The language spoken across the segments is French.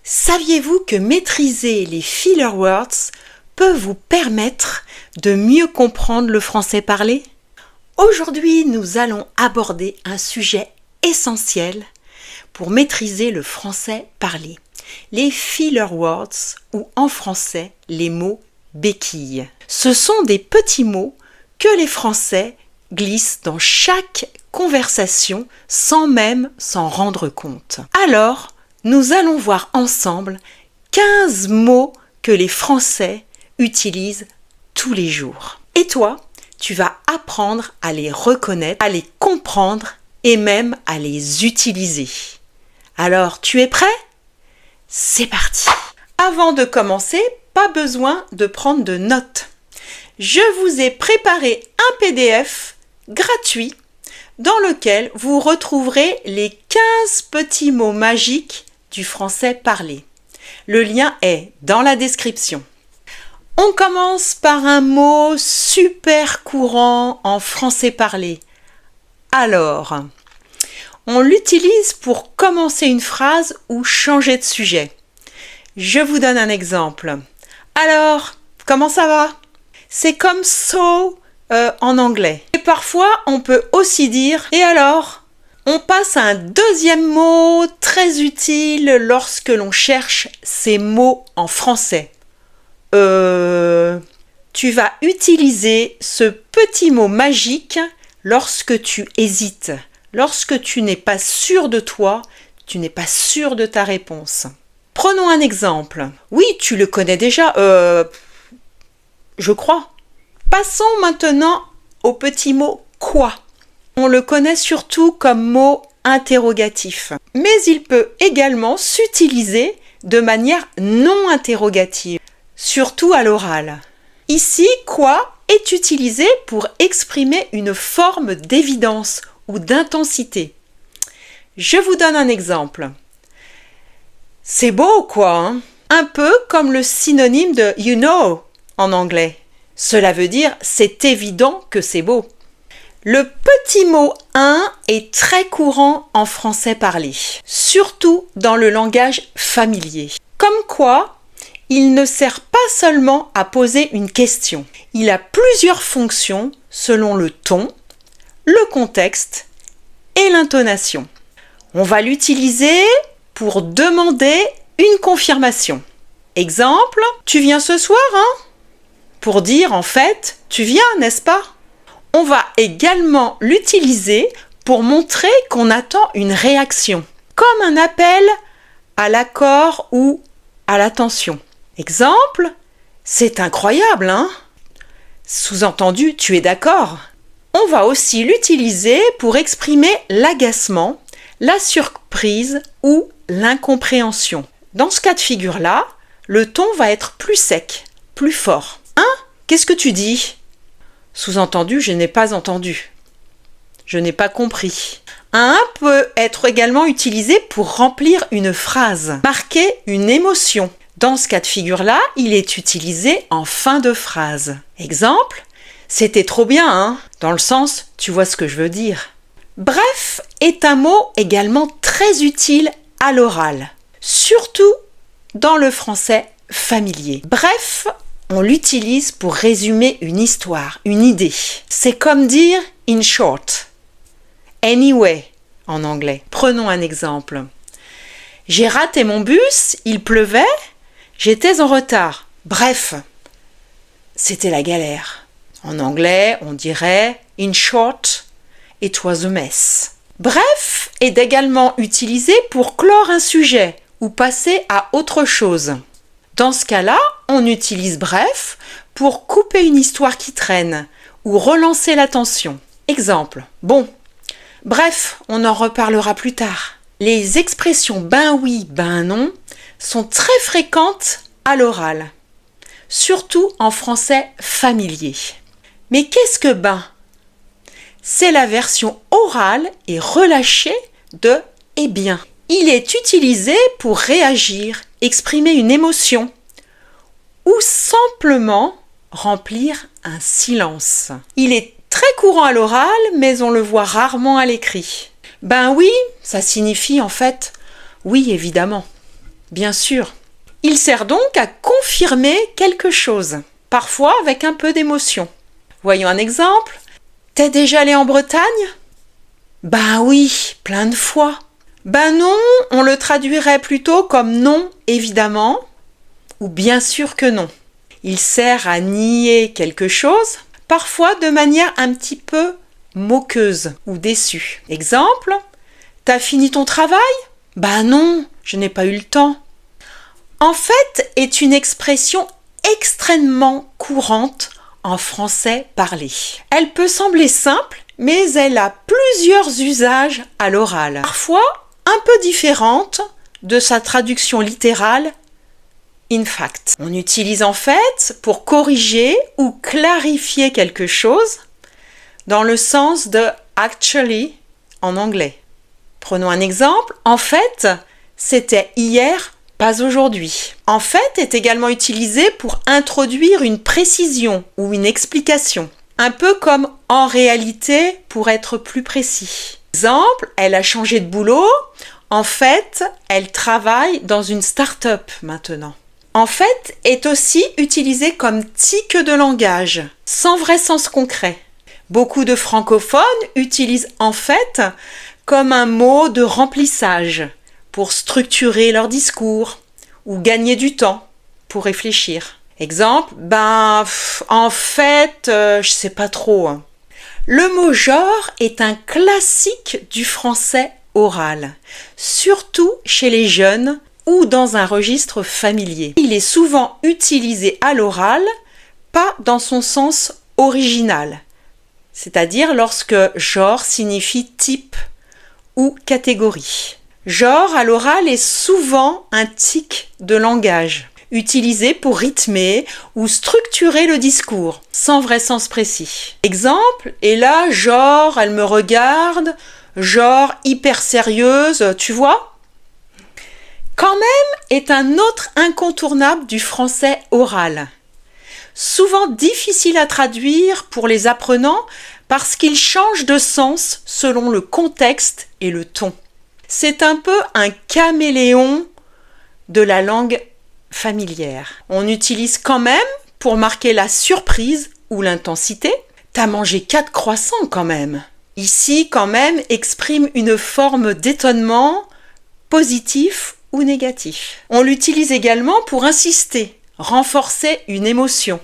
Saviez-vous que maîtriser les filler words peut vous permettre de mieux comprendre le français parlé? Aujourd'hui, nous allons aborder un sujet essentiel pour maîtriser le français parlé. Les filler words ou en français les mots béquilles. Ce sont des petits mots que les Français glissent dans chaque conversation sans même s'en rendre compte. Alors, nous allons voir ensemble 15 mots que les Français utilisent tous les jours. Et toi, tu vas apprendre à les reconnaître, à les comprendre et même à les utiliser. Alors, tu es prêt? C'est parti! Avant de commencer, pas besoin de prendre de notes. Je vous ai préparé un PDF gratuit dans lequel vous retrouverez les 15 petits mots magiques du français parlé. Le lien est dans la description. On commence par un mot super courant en français parlé. Alors, on l'utilise pour commencer une phrase ou changer de sujet. Je vous donne un exemple. Alors, comment ça va? C'est comme so en anglais. Et parfois, on peut aussi dire « et alors ?» On passe à un deuxième mot très utile lorsque l'on cherche ces mots en français. Tu vas utiliser ce petit mot magique lorsque tu hésites, lorsque tu n'es pas sûr de toi, tu n'es pas sûr de ta réponse. Prenons un exemple. Oui, tu le connais déjà, je crois. Passons maintenant au petit mot « quoi ». On le connaît surtout comme mot interrogatif, mais il peut également s'utiliser de manière non interrogative, surtout à l'oral. Ici, « quoi » est utilisé pour exprimer une forme d'évidence ou d'intensité. Je vous donne un exemple. C'est beau, quoi, hein? Un peu comme le synonyme de « you know » en anglais. Cela veut dire « c'est évident que c'est beau ». Le petit mot « un » est très courant en français parlé, surtout dans le langage familier. Comme quoi, il ne sert pas seulement à poser une question. Il a plusieurs fonctions selon le ton, le contexte et l'intonation. On va l'utiliser pour demander une confirmation. Exemple, tu viens ce soir, hein? Pour dire en fait, tu viens, n'est-ce pas? On va également l'utiliser pour montrer qu'on attend une réaction, comme un appel à l'accord ou à l'attention. Exemple, c'est incroyable, hein? Sous-entendu, tu es d'accord? On va aussi l'utiliser pour exprimer l'agacement, la surprise ou l'incompréhension. Dans ce cas de figure-là, le ton va être plus sec, plus fort. Hein? Qu'est-ce que tu dis? Sous-entendu, je n'ai pas entendu. Je n'ai pas compris. Un peut être également utilisé pour remplir une phrase, marquer une émotion. Dans ce cas de figure-là, il est utilisé en fin de phrase. Exemple, c'était trop bien, hein? Dans le sens, tu vois ce que je veux dire. Bref est un mot également très utile à l'oral, surtout dans le français familier. Bref, on l'utilise pour résumer une histoire, une idée. C'est comme dire « in short »,« anyway » en anglais. Prenons un exemple. J'ai raté mon bus, il pleuvait, j'étais en retard. Bref, c'était la galère. En anglais, on dirait « in short, it was a mess ». Bref est également utilisé pour clore un sujet ou passer à autre chose. Dans ce cas-là, on utilise bref pour couper une histoire qui traîne ou relancer l'attention. Exemple, bon, bref, on en reparlera plus tard. Les expressions ben oui, ben non sont très fréquentes à l'oral, surtout en français familier. Mais qu'est-ce que ben? C'est la version orale et relâchée de « eh bien ». Il est utilisé pour réagir, exprimer une émotion ou simplement remplir un silence. Il est très courant à l'oral, mais on le voit rarement à l'écrit. Ben oui, ça signifie en fait « oui, évidemment ». bien sûr. Il sert donc à confirmer quelque chose, parfois avec un peu d'émotion. Voyons un exemple. T'es déjà allé en Bretagne? Ben oui, plein de fois. Ben non, on le traduirait plutôt comme non, évidemment, ou bien sûr que non. Il sert à nier quelque chose, parfois de manière un petit peu moqueuse ou déçue. Exemple, t'as fini ton travail? Ben non, je n'ai pas eu le temps. En fait, est une expression extrêmement courante en français parlé. Elle peut sembler simple, mais elle a plusieurs usages à l'oral. Parfois, un peu différente de sa traduction littérale in fact. On utilise en fait pour corriger ou clarifier quelque chose dans le sens de actually en anglais. Prenons un exemple. En fait, c'était hier, pas aujourd'hui. En fait est également utilisé pour introduire une précision ou une explication. Un peu comme en réalité pour être plus précis. Exemple, elle a changé de boulot. En fait, elle travaille dans une start-up maintenant. En fait est aussi utilisé comme tic de langage, sans vrai sens concret. Beaucoup de francophones utilisent en fait comme un mot de remplissage pour structurer leur discours ou gagner du temps pour réfléchir. Exemple, en fait, je sais pas trop. Le mot genre est un classique du français oral, surtout chez les jeunes ou dans un registre familier. Il est souvent utilisé à l'oral, pas dans son sens original, c'est-à-dire lorsque genre signifie type ou catégorie. Genre à l'oral est souvent un tic de langage, utilisé pour rythmer ou structurer le discours, sans vrai sens précis. Exemple, et là, genre, elle me regarde, genre, hyper sérieuse, tu vois? Quand même est un autre incontournable du français oral. Souvent difficile à traduire pour les apprenants parce qu'il change de sens selon le contexte et le ton. C'est un peu un caméléon de la langue familière. On utilise quand même pour marquer la surprise ou l'intensité. T'as mangé 4 croissants quand même. Ici, quand même, exprime une forme d'étonnement positif ou négatif. On l'utilise également pour insister, renforcer une émotion.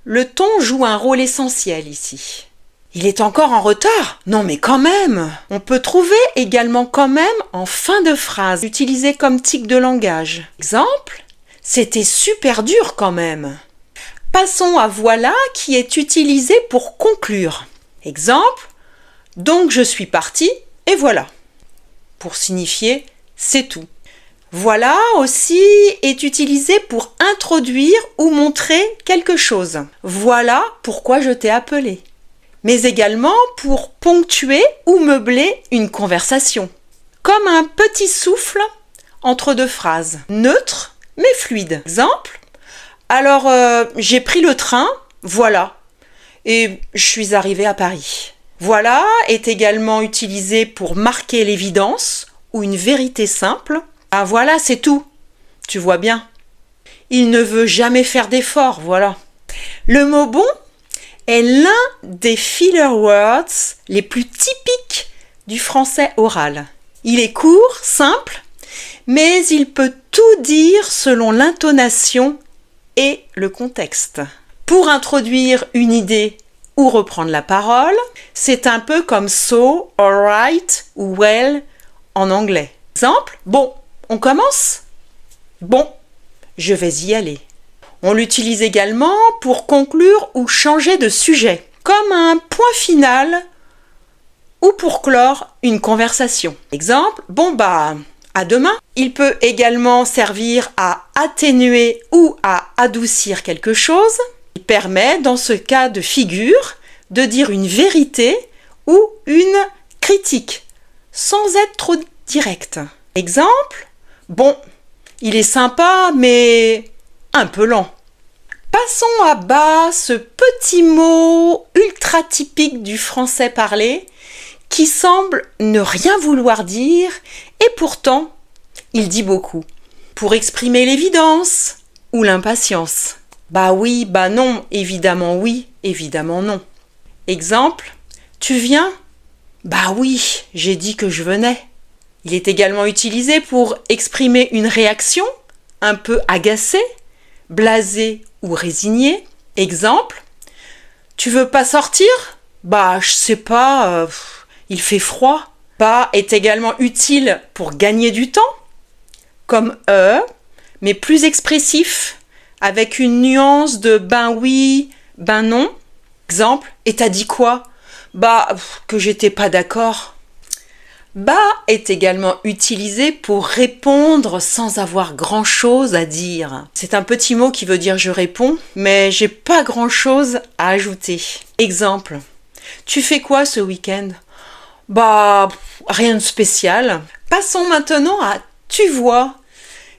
Le ton joue un rôle essentiel ici. Il est encore en retard? Non mais quand même! On peut trouver également quand même en fin de phrase, utilisé comme tic de langage. Exemple, c'était super dur quand même. Passons à voilà qui est utilisé pour conclure. Exemple, donc je suis partie et voilà. Pour signifier c'est tout. Voilà aussi est utilisé pour introduire ou montrer quelque chose. Voilà pourquoi je t'ai appelé. Mais également pour ponctuer ou meubler une conversation. Comme un petit souffle entre deux phrases. Neutre mais fluide. Exemple, alors j'ai pris le train, voilà, et je suis arrivée à Paris. Voilà est également utilisé pour marquer l'évidence ou une vérité simple. Ah voilà, c'est tout. Tu vois bien. Il ne veut jamais faire d'efforts, voilà. Le mot bon est l'un des filler words les plus typiques du français oral. Il est court, simple, mais il peut tout dire selon l'intonation et le contexte. Pour introduire une idée ou reprendre la parole, c'est un peu comme so, alright ou well en anglais. Exemple, bon, on commence? Bon, je vais y aller. On l'utilise également pour conclure ou changer de sujet, comme un point final ou pour clore une conversation. Exemple, bon à demain. Il peut également servir à atténuer ou à adoucir quelque chose. Il permet, dans ce cas de figure, de dire une vérité ou une critique, sans être trop direct. Exemple, bon, il est sympa, mais un peu lent. Passons à bas ce petit mot ultra typique du français parlé qui semble ne rien vouloir dire et pourtant il dit beaucoup. pour exprimer l'évidence ou l'impatience. Bah oui, bah non, évidemment oui, évidemment non. Exemple, tu viens? Bah oui, j'ai dit que je venais. Il est également utilisé pour exprimer une réaction un peu agacée, blasée ou résignée. Exemple, tu veux pas sortir? Bah je sais pas, il fait froid. Pas est également utile pour gagner du temps, comme mais plus expressif, avec une nuance de ben oui, ben non. Exemple, et t'as dit quoi? Bah, que j'étais pas d'accord. Bah est également utilisé pour répondre sans avoir grand-chose à dire. C'est un petit mot qui veut dire je réponds, mais j'ai pas grand-chose à ajouter. Exemple, tu fais quoi ce week-end? Bah, rien de spécial. Passons maintenant à tu vois.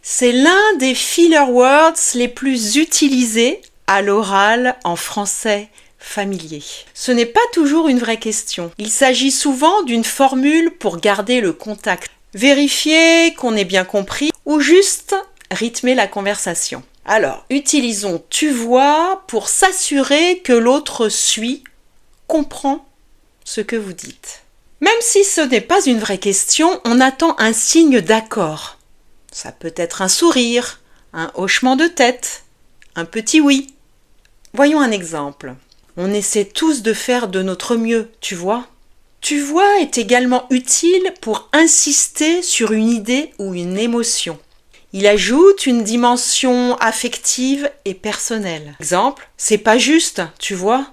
C'est l'un des filler words les plus utilisés à l'oral en français familier. Ce n'est pas toujours une vraie question. Il s'agit souvent d'une formule pour garder le contact, vérifier qu'on ait bien compris ou juste rythmer la conversation. Alors, utilisons tu vois pour s'assurer que l'autre suit, comprend ce que vous dites. Même si ce n'est pas une vraie question, on attend un signe d'accord. Ça peut être un sourire, un hochement de tête, un petit oui. Voyons un exemple. On essaie tous de faire de notre mieux, tu vois. Tu vois est également utile pour insister sur une idée ou une émotion. Il ajoute une dimension affective et personnelle. Exemple, c'est pas juste, tu vois.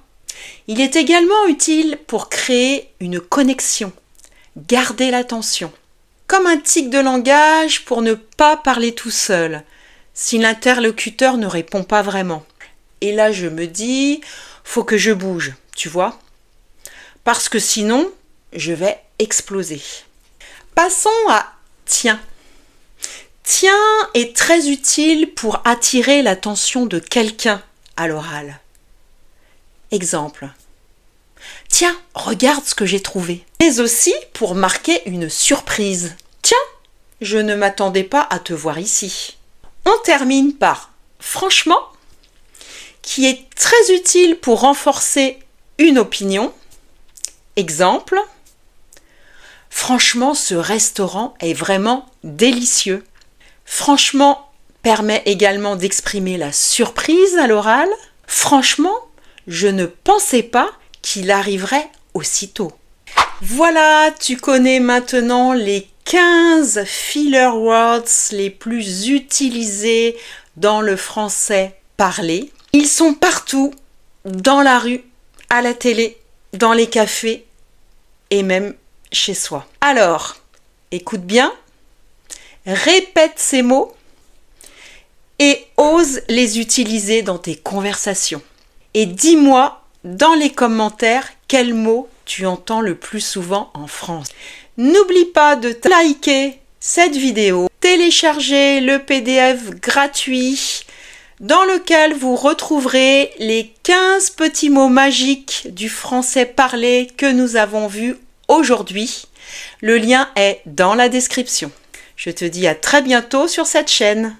Il est également utile pour créer une connexion, garder l'attention. Comme un tic de langage pour ne pas parler tout seul, si l'interlocuteur ne répond pas vraiment. Et là, je me dis, faut que je bouge, tu vois, parce que sinon, je vais exploser. Passons à tiens. Tiens est très utile pour attirer l'attention de quelqu'un à l'oral. Exemple. Tiens, regarde ce que j'ai trouvé. Mais aussi pour marquer une surprise. Tiens, je ne m'attendais pas à te voir ici. On termine par franchement, qui est très utile pour renforcer une opinion. Exemple, franchement, ce restaurant est vraiment délicieux. Franchement permet également d'exprimer la surprise à l'oral. Franchement, je ne pensais pas qu'il arriverait aussitôt. Voilà, tu connais maintenant les 15 filler words les plus utilisés dans le français parlé. Ils sont partout, dans la rue, à la télé, dans les cafés et même chez soi. Alors, écoute bien, répète ces mots et ose les utiliser dans tes conversations. Et dis-moi dans les commentaires quel mot tu entends le plus souvent en France. N'oublie pas de liker cette vidéo, télécharger le PDF gratuit dans lequel vous retrouverez les 15 petits mots magiques du français parlé que nous avons vus aujourd'hui. Le lien est dans la description. Je te dis à très bientôt sur cette chaîne.